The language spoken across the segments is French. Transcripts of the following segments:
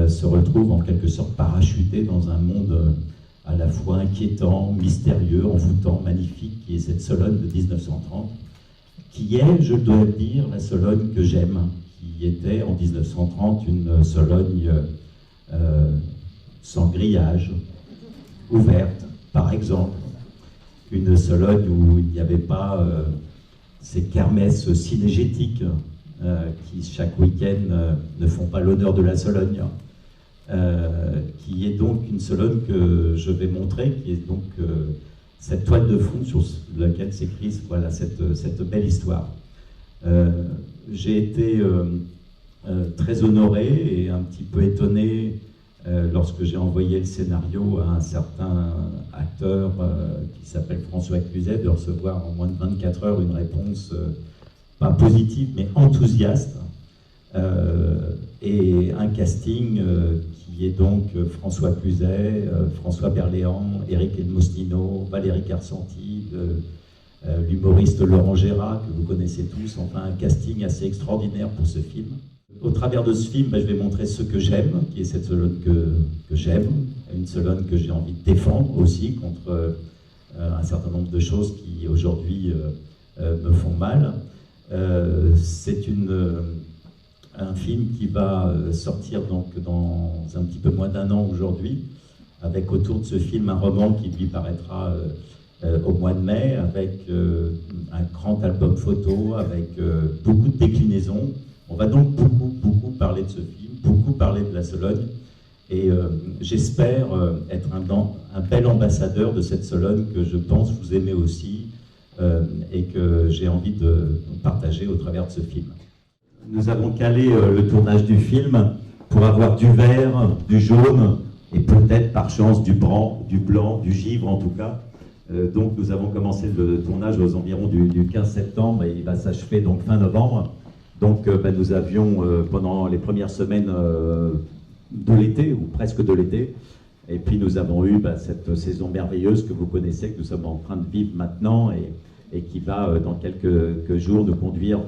se retrouve en quelque sorte parachuté dans un monde à la fois inquiétant, mystérieux, envoûtant, magnifique, qui est cette Sologne de 1930, qui est, je dois le dire, la Sologne que j'aime, qui était en 1930 une Sologne sans grillage, ouverte, par exemple, une Sologne où il n'y avait pas ces kermesses cinégétiques qui, chaque week-end, ne font pas l'honneur de la Sologne, qui est donc une Sologne que je vais montrer, qui est donc cette toile de fond sur laquelle s'écrit voilà, cette belle histoire. J'ai été très honoré et un petit peu étonné lorsque j'ai envoyé le scénario à un certain acteur qui s'appelle François Cluzet, de recevoir en moins de 24 heures une réponse pas positive mais enthousiaste, et un casting qui est donc François Cluzet, François Berléand, Éric Elmosnino, Valérie Carcenti, l'humoriste Laurent Gérard, que vous connaissez tous, enfin un casting assez extraordinaire pour ce film. Au travers de ce film, je vais montrer ce que j'aime, qui est cette Sologne que j'aime, une Sologne que j'ai envie de défendre aussi contre un certain nombre de choses qui aujourd'hui me font mal. C'est un film qui va sortir donc dans un petit peu moins d'un an aujourd'hui, avec autour de ce film un roman qui lui paraîtra au mois de mai, avec un grand album photo, avec beaucoup de déclinaisons. On va donc beaucoup parler de ce film, beaucoup parler de la Sologne, et j'espère être un bel ambassadeur de cette Sologne que je pense vous aimez aussi, et que j'ai envie de partager au travers de ce film. Nous avons calé le tournage du film pour avoir du vert, du jaune, et peut-être par chance du blanc, du givre en tout cas. Donc nous avons commencé le tournage aux environs du 15 septembre et il va s'achever donc fin novembre. Donc nous avions pendant les premières semaines de l'été, ou presque de l'été, et puis nous avons eu cette saison merveilleuse que vous connaissez, que nous sommes en train de vivre maintenant et qui va dans quelques jours nous conduire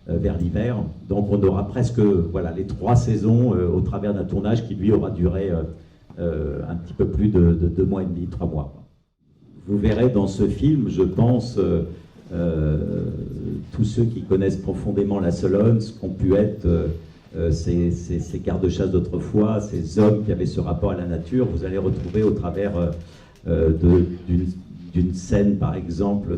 vers l'hiver. Donc on aura presque voilà, les 3 saisons au travers d'un tournage qui lui aura duré un petit peu plus de 2 mois et demi, 3 mois. Vous verrez dans ce film, je pense, tous ceux qui connaissent profondément la Sologne, ce qu'ont pu être ces gardes-chasse d'autrefois, ces hommes qui avaient ce rapport à la nature. Vous allez retrouver au travers d'une scène, par exemple,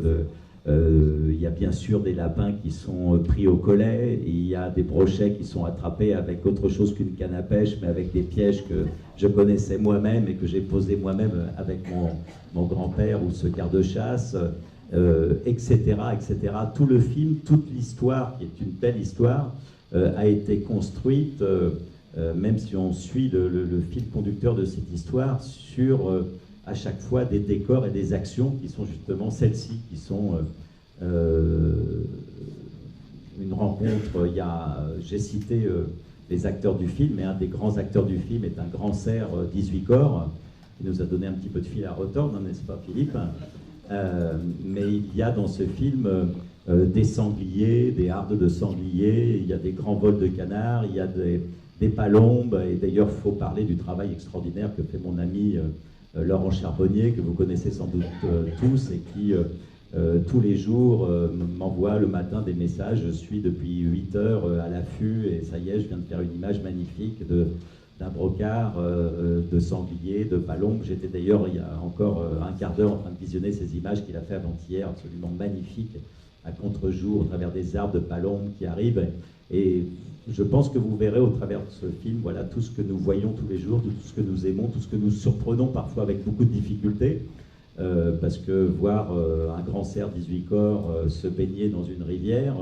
il y a bien sûr des lapins qui sont pris au collet, et il y a des brochets qui sont attrapés avec autre chose qu'une canne à pêche, mais avec des pièges que je connaissais moi-même et que j'ai posés moi-même avec mon grand-père ou ce garde-chasse, etc., etc. Tout le film, toute l'histoire, qui est une belle histoire, a été construite, même si on suit le fil conducteur de cette histoire, sur à chaque fois des décors et des actions qui sont justement celles-ci, qui sont une rencontre. J'ai cité les acteurs du film, et un des grands acteurs du film est un grand cerf 18 corps, qui nous a donné un petit peu de fil à retordre, n'est-ce pas Philippe? Mais il y a dans ce film des sangliers, des hardes de sangliers, il y a des grands vols de canards, il y a des palombes, et d'ailleurs il faut parler du travail extraordinaire que fait mon ami Laurent Charbonnier, que vous connaissez sans doute tous, et qui tous les jours m'envoie le matin des messages. Je suis depuis 8 heures à l'affût, et ça y est, je viens de faire une image magnifique d'un brocard, de sanglier, de palombe. J'étais d'ailleurs il y a encore un quart d'heure en train de visionner ces images qu'il a fait avant-hier, absolument magnifiques, à contre-jour, au travers des arbres de palombe qui arrivent. Et je pense que vous verrez au travers de ce film, voilà, tout ce que nous voyons tous les jours, tout ce que nous aimons, tout ce que nous surprenons parfois avec beaucoup de difficultés, parce que voir un grand cerf 18 corps se baigner dans une rivière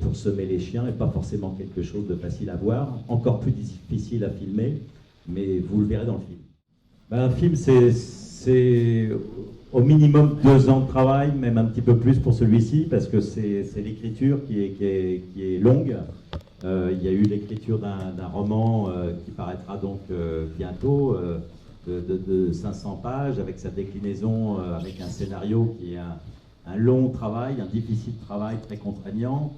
pour semer les chiens n'est pas forcément quelque chose de facile à voir, encore plus difficile à filmer, mais vous le verrez dans le film. Un film, c'est au minimum 2 ans de travail, même un petit peu plus pour celui-ci, parce que c'est l'écriture qui est longue. Il y a eu l'écriture d'un roman qui paraîtra donc bientôt, de 500 pages, avec sa déclinaison, avec un scénario qui est un long travail, un difficile travail très contraignant.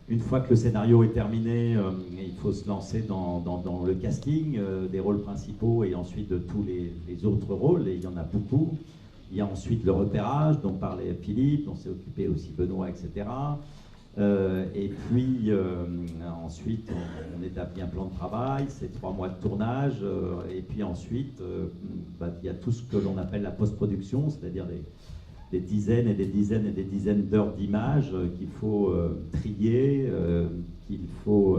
Une fois que le scénario est terminé, il faut se lancer dans le casting des rôles principaux et ensuite de tous les autres rôles, et il y en a beaucoup. Il y a ensuite le repérage dont parlait Philippe, dont s'est occupé aussi Benoît, etc. Et puis ensuite on établit un plan de travail, c'est 3 mois de tournage, et puis ensuite il y a tout ce que l'on appelle la post-production, c'est-à-dire des dizaines et des dizaines et des dizaines d'heures d'images qu'il faut trier, qu'il faut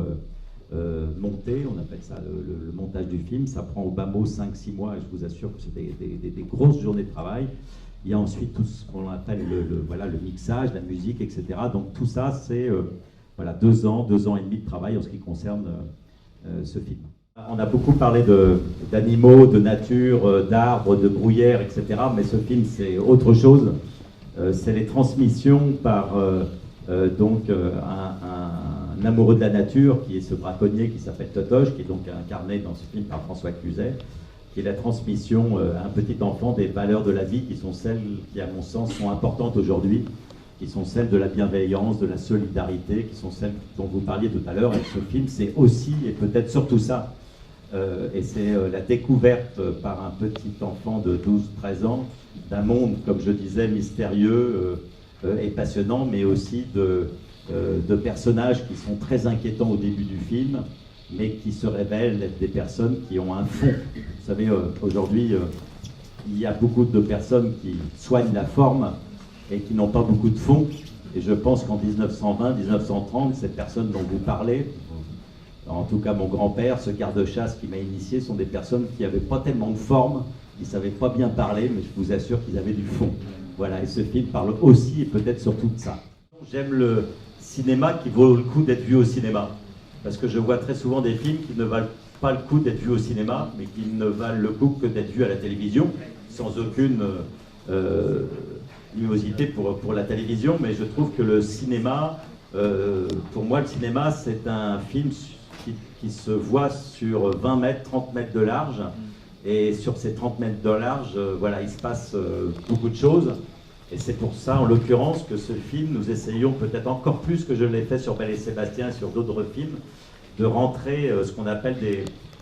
monter, on appelle ça le montage du film. Ça prend au bas mot 5-6 mois, et je vous assure que c'est des grosses journées de travail. Il y a ensuite tout ce qu'on appelle le mixage, la musique, etc. Donc tout ça, c'est 2 ans et demi de travail en ce qui concerne ce film. On a beaucoup parlé d'animaux, de nature, d'arbres, de bruyères, etc. Mais ce film, c'est autre chose. C'est les transmissions par un amoureux de la nature, qui est ce braconnier qui s'appelle Totoche, qui est donc incarné dans ce film par François Cluzet, qui est la transmission à un petit enfant des valeurs de la vie qui sont celles qui, à mon sens, sont importantes aujourd'hui, qui sont celles de la bienveillance, de la solidarité, qui sont celles dont vous parliez tout à l'heure. Et ce film, c'est aussi, et peut-être surtout ça, et c'est la découverte par un petit enfant de 12-13 ans d'un monde, comme je disais, mystérieux et passionnant, mais aussi de personnages qui sont très inquiétants au début du film, mais qui se révèlent être des personnes qui ont un fond. Vous savez, aujourd'hui, il y a beaucoup de personnes qui soignent la forme et qui n'ont pas beaucoup de fond. Et je pense qu'en 1920-1930, ces personnes dont vous parlez, en tout cas mon grand-père, ce garde-chasse qui m'a initié, sont des personnes qui n'avaient pas tellement de forme, qui ne savaient pas bien parler, mais je vous assure qu'ils avaient du fond. Voilà, et ce film parle aussi et peut-être surtout de ça. J'aime le cinéma qui vaut le coup d'être vu au cinéma. Parce que je vois très souvent des films qui ne valent pas le coup d'être vus au cinéma, mais qui ne valent le coup que d'être vus à la télévision, sans aucune animosité pour la télévision. Mais je trouve que le cinéma, pour moi, le cinéma, c'est un film qui se voit sur 20 mètres, 30 mètres de large. Et sur ces 30 mètres de large, il se passe beaucoup de choses. Et c'est pour ça, en l'occurrence, que ce film, nous essayons peut-être encore plus que je l'ai fait sur Belle et Sébastien et sur d'autres films, de rentrer ce qu'on appelle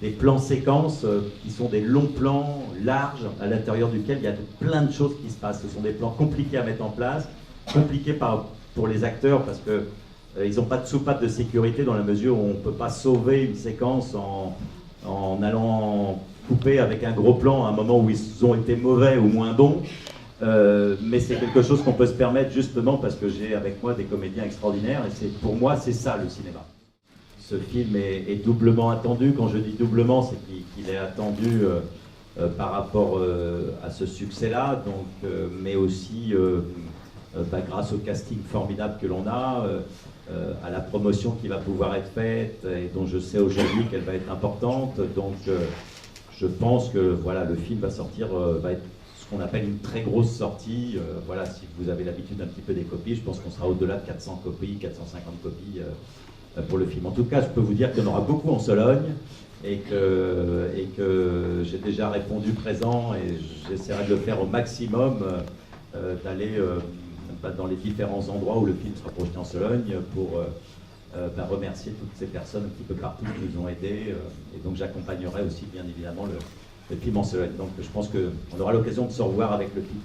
des plans séquences, qui sont des longs plans larges, à l'intérieur duquel il y a plein de choses qui se passent. Ce sont des plans compliqués à mettre en place, compliqués pour les acteurs, parce que ils n'ont pas de soupape de sécurité, dans la mesure où on ne peut pas sauver une séquence en allant couper avec un gros plan à un moment où ils ont été mauvais ou moins bons. Mais c'est quelque chose qu'on peut se permettre justement parce que j'ai avec moi des comédiens extraordinaires, et pour moi c'est ça le cinéma. Ce film est doublement attendu. Quand je dis doublement, c'est qu'il est attendu par rapport à ce succès-là, mais aussi grâce au casting formidable que l'on a, à la promotion qui va pouvoir être faite et dont je sais aujourd'hui qu'elle va être importante. Donc je pense que le film va sortir, va être ce qu'on appelle une très grosse sortie. Si vous avez l'habitude un petit peu des copies, je pense qu'on sera au-delà de 400 copies, 450 copies pour le film. En tout cas, je peux vous dire qu'il y en aura beaucoup en Sologne et que j'ai déjà répondu présent, et j'essaierai de le faire au maximum, d'aller dans les différents endroits où le film sera projeté en Sologne pour remercier toutes ces personnes un petit peu partout qui nous ont aidés. Et donc j'accompagnerai aussi bien évidemment le film en Sologne. Donc je pense qu'on aura l'occasion de se revoir avec le film.